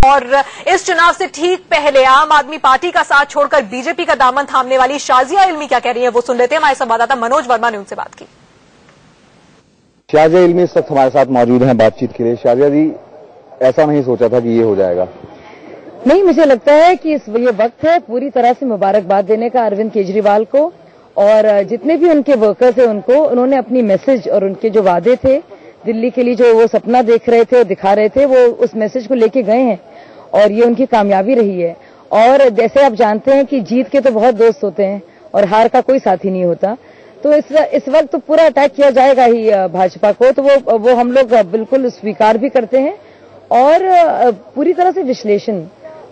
और इस चुनाव से ठीक पहले आम आदमी पार्टी का साथ छोड़कर बीजेपी का दामन थामने वाली शाजिया इल्मी क्या कह रही है वो सुन लेते हैं। हमारे संवाददाता मनोज वर्मा ने उनसे बात की। शाजिया इल्मी इस वक्त हमारे साथ मौजूद हैं बातचीत के लिए। शाजिया जी, ऐसा नहीं सोचा था कि ये हो जाएगा? नहीं, मुझे लगता है कि ये वक्त है पूरी तरह से मुबारकबाद देने का अरविंद केजरीवाल को, और जितने भी उनके वर्कर्स हैं उन्होंने अपनी मैसेज और उनके जो वादे थे दिल्ली के लिए, जो वो सपना देख रहे थे और दिखा रहे थे, वो उस मैसेज को लेके गए हैं और ये उनकी कामयाबी रही है। और जैसे आप जानते हैं कि जीत के तो बहुत दोस्त होते हैं और हार का कोई साथी नहीं होता, तो इस वक्त तो पूरा अटैक किया जाएगा ही भाजपा को, तो वो हम लोग बिल्कुल स्वीकार भी करते हैं और पूरी तरह से विश्लेषण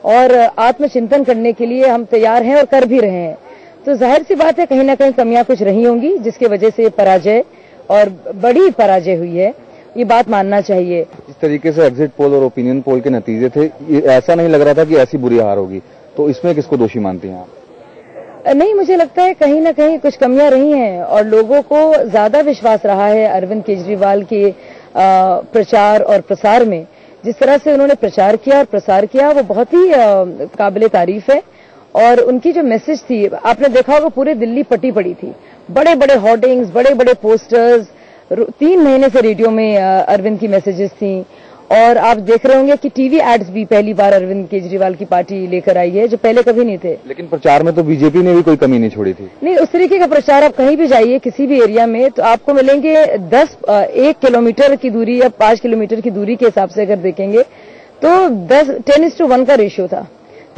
और आत्मचिंतन करने के लिए हम तैयार हैं और कर भी रहे हैं। तो जाहिर सी बात है कहीं ना कहीं कमियां कुछ रही होंगी जिसकी वजह से पराजय और बड़ी पराजय हुई है, ये बात मानना चाहिए। इस तरीके से एग्जिट पोल और ओपिनियन पोल के नतीजे थे, ऐसा नहीं लग रहा था कि ऐसी बुरी हार होगी, तो इसमें किसको दोषी मानती हैं आप? नहीं, मुझे लगता है कहीं ना कहीं कुछ कमियां रही हैं और लोगों को ज्यादा विश्वास रहा है अरविंद केजरीवाल के प्रचार और प्रसार में। जिस तरह से उन्होंने प्रचार किया और प्रसार किया वो बहुत ही काबिले तारीफ है। और उनकी जो मैसेज थी, आपने देखा होगा पूरे दिल्ली पटी पड़ी थी, बड़े बड़े होर्डिंग्स, बड़े बड़े पोस्टर्स, 3 महीने से रेडियो में अरविंद की मैसेजेस थी। और आप देख रहे होंगे कि टीवी एड्स भी पहली बार अरविंद केजरीवाल की पार्टी लेकर आई है, जो पहले कभी नहीं थे। लेकिन प्रचार में तो बीजेपी ने भी कोई कमी नहीं छोड़ी थी। नहीं, उस तरीके का प्रचार आप कहीं भी जाइए किसी भी एरिया में तो आपको मिलेंगे 1 किलोमीटर की दूरी या 5 किलोमीटर की दूरी के हिसाब से अगर देखेंगे तो 10:1 का रेशियो था।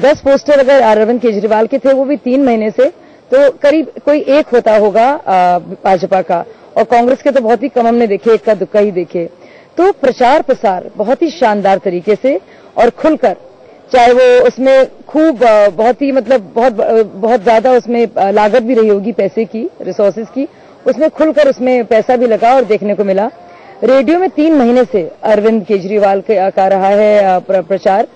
10 पोस्टर अगर अरविंद केजरीवाल के थे, वो भी 3 महीने से, तो करीब कोई 1 होता होगा भाजपा का, और कांग्रेस के तो बहुत ही कम हमने देखे, इक्का दुक्का ही देखे। तो प्रचार प्रसार बहुत ही शानदार तरीके से और खुलकर, चाहे वो उसमें खूब बहुत ही मतलब बहुत ज्यादा उसमें लागत भी रही होगी पैसे की, रिसोर्सेज की, उसमें खुलकर उसमें पैसा भी लगा और देखने को मिला। रेडियो में 3 महीने से अरविंद केजरीवाल का रहा है प्रचार,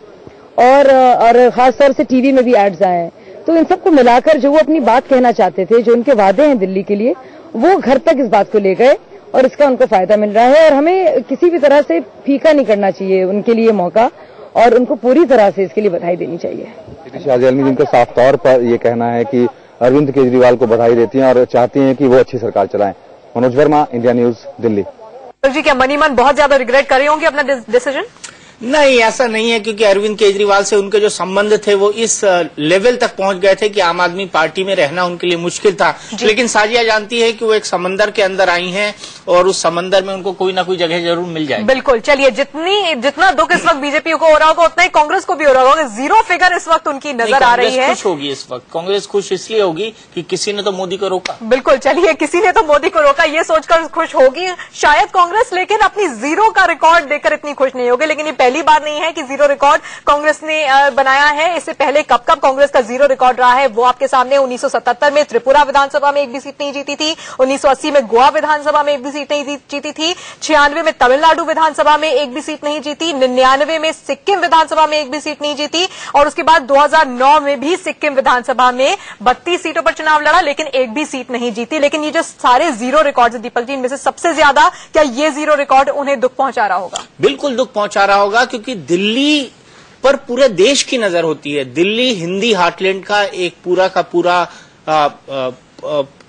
और खासतौर से टीवी में भी एड्स आए हैं। तो इन सबको मिलाकर जो वो अपनी बात कहना चाहते थे, जो उनके वादे हैं दिल्ली के लिए, वो घर तक इस बात को ले गए और इसका उनको फायदा मिल रहा है। और हमें किसी भी तरह से फीका नहीं करना चाहिए उनके लिए मौका, और उनको पूरी तरह से इसके लिए बधाई देनी चाहिए। शाजिया इल्मी, जिनका साफ तौर पर ये कहना है कि अरविंद केजरीवाल को बधाई देती हैं और चाहती हैं कि वो अच्छी सरकार चलाएं। Manoj Verma, India news, Delhi. जी, क्या मनी मन बहुत ज्यादा रिग्रेट कर रही होंगी अपना डिसीजन? नहीं, ऐसा नहीं है, क्योंकि अरविंद केजरीवाल से उनके जो संबंध थे वो इस लेवल तक पहुंच गए थे कि आम आदमी पार्टी में रहना उनके लिए मुश्किल था। लेकिन साजिया जानती है कि वो एक समंदर के अंदर आई हैं और उस समंदर में उनको कोई ना कोई जगह जरूर मिल जाएगी। बिल्कुल। चलिए, जितना दुख इस वक्त बीजेपी को हो रहा होगा उतना ही कांग्रेस को भी हो रहा होगा। 0 फिगर इस वक्त उनकी नजर आ रही है। खुश होगी इस वक्त, कांग्रेस खुश इसलिए होगी कि किसी ने तो मोदी को रोका। बिल्कुल। चलिए, किसी ने तो मोदी को रोका, ये सोचकर खुश होगी शायद कांग्रेस, लेकिन अपनी 0 का रिकॉर्ड देखकर इतनी खुश नहीं होगी। लेकिन ये पहली बार नहीं है कि 0 रिकॉर्ड कांग्रेस ने बनाया है। इससे पहले कब कांग्रेस का 0 रिकॉर्ड रहा है वो आपके सामने। 1977 में त्रिपुरा विधानसभा में एक भी सीट नहीं जीती थी, 1980 में गोवा विधानसभा में एक भी सीट नहीं जीती थी, 96 में तमिलनाडु विधानसभा में एक भी सीट नहीं जीती, 99 में सिक्किम विधानसभा में एक भी सीट नहीं जीती, और उसके बाद 2009 में भी सिक्किम विधानसभा में 32 सीटों पर चुनाव लड़ा लेकिन एक भी सीट नहीं जीती। लेकिन ये जो सारे 0 रिकॉर्ड है दीपक जी, इनमें से सबसे ज्यादा क्या ये 0 रिकॉर्ड उन्हें दुख पहुंचा रहा होगा? बिल्कुल दुख पहुंचा रहा होगा, क्योंकि दिल्ली पर पूरे देश की नजर होती है। दिल्ली हिंदी हार्टलैंड का एक पूरा का पूरा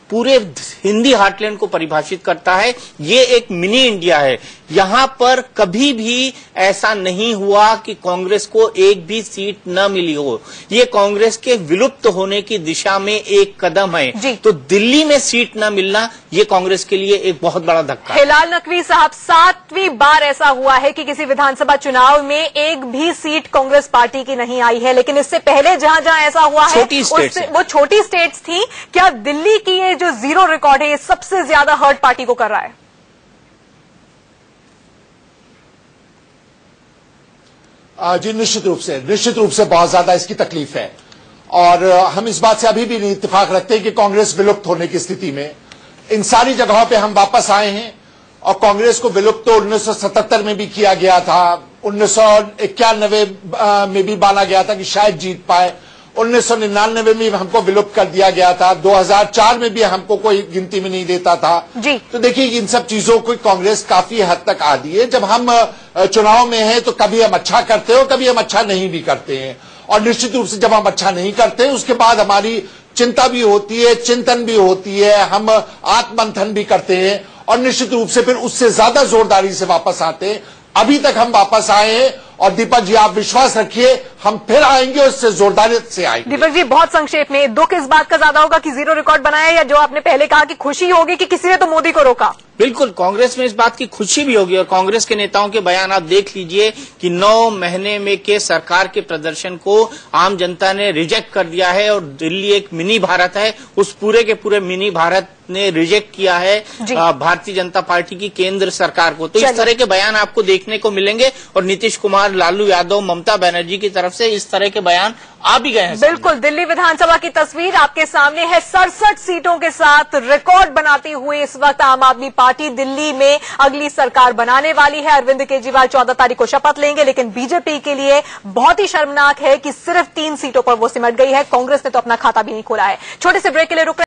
पूरे हिंदी हार्टलैंड को परिभाषित करता है। ये एक मिनी इंडिया है। यहां पर कभी भी ऐसा नहीं हुआ कि कांग्रेस को एक भी सीट न मिली हो। ये कांग्रेस के विलुप्त होने की दिशा में एक कदम है। तो दिल्ली में सीट न मिलना ये कांग्रेस के लिए एक बहुत बड़ा धक्का है। हिलाल नकवी साहब, 7वीं बार ऐसा हुआ है कि किसी विधानसभा चुनाव में एक भी सीट कांग्रेस पार्टी की नहीं आई है। लेकिन इससे पहले जहां जहां ऐसा हुआ है वो छोटी स्टेट्स थी। क्या दिल्ली की ये जो 0 रिकॉर्ड है ये सबसे ज्यादा हर्ट पार्टी को कर रहा है? जी, निश्चित रूप से बहुत ज्यादा इसकी तकलीफ है। और हम इस बात से अभी भी नहीं इत्तेफाक रखते कि कांग्रेस विलुप्त होने की स्थिति में। इन सारी जगहों पे हम वापस आए हैं और कांग्रेस को विलुप्त तो 1977 में भी किया गया था, 1991 में भी माना गया था कि शायद जीत पाए, 1999 में भी हमको विलुप्त कर दिया गया था, 2004 में भी हमको कोई गिनती में नहीं लेता था जी। तो देखिए इन सब चीजों को कांग्रेस काफी हद तक आदी है। जब हम चुनाव में हैं तो कभी हम अच्छा करते हैं और कभी हम अच्छा नहीं भी करते हैं, और निश्चित रूप से जब हम अच्छा नहीं करते हैं उसके बाद हमारी चिंता भी होती है, चिंतन भी होती है, हम आत्ममंथन भी करते हैं और निश्चित रूप से फिर उससे ज्यादा जोरदारी से वापस आते हैं। अभी तक हम वापस आए हैं और दीपक जी आप विश्वास रखिए हम फिर आएंगे और इससे जोरदारी से आएंगे। दीपक जी बहुत संक्षेप में, दुख इस बात का ज्यादा होगा कि जीरो रिकॉर्ड बनाया, या जो आपने पहले कहा कि खुशी होगी कि किसी ने तो मोदी को रोका? बिल्कुल, कांग्रेस में इस बात की खुशी भी होगी और कांग्रेस के नेताओं के बयान आप देख लीजिए कि 9 महीने में के सरकार के प्रदर्शन को आम जनता ने रिजेक्ट कर दिया है और दिल्ली एक मिनी भारत है, उस पूरे के पूरे मिनी भारत ने रिजेक्ट किया है भारतीय जनता पार्टी की केंद्र सरकार को। तो इस तरह के बयान आपको देखने को मिलेंगे और नीतीश कुमार, लालू यादव, ममता बनर्जी की तरफ से इस तरह के बयान आ भी गए हैं। बिल्कुल, दिल्ली विधानसभा की तस्वीर आपके सामने है। 67 सीटों के साथ रिकॉर्ड बनाते हुए इस वक्त आम आदमी पार्टी दिल्ली में अगली सरकार बनाने वाली है। अरविंद केजरीवाल 14 तारीख को शपथ लेंगे, लेकिन बीजेपी के लिए बहुत ही शर्मनाक है कि सिर्फ 3 सीटों पर वो सिमट गई है। कांग्रेस ने तो अपना खाता भी नहीं खोला है। छोटे से ब्रेक के लिए रुक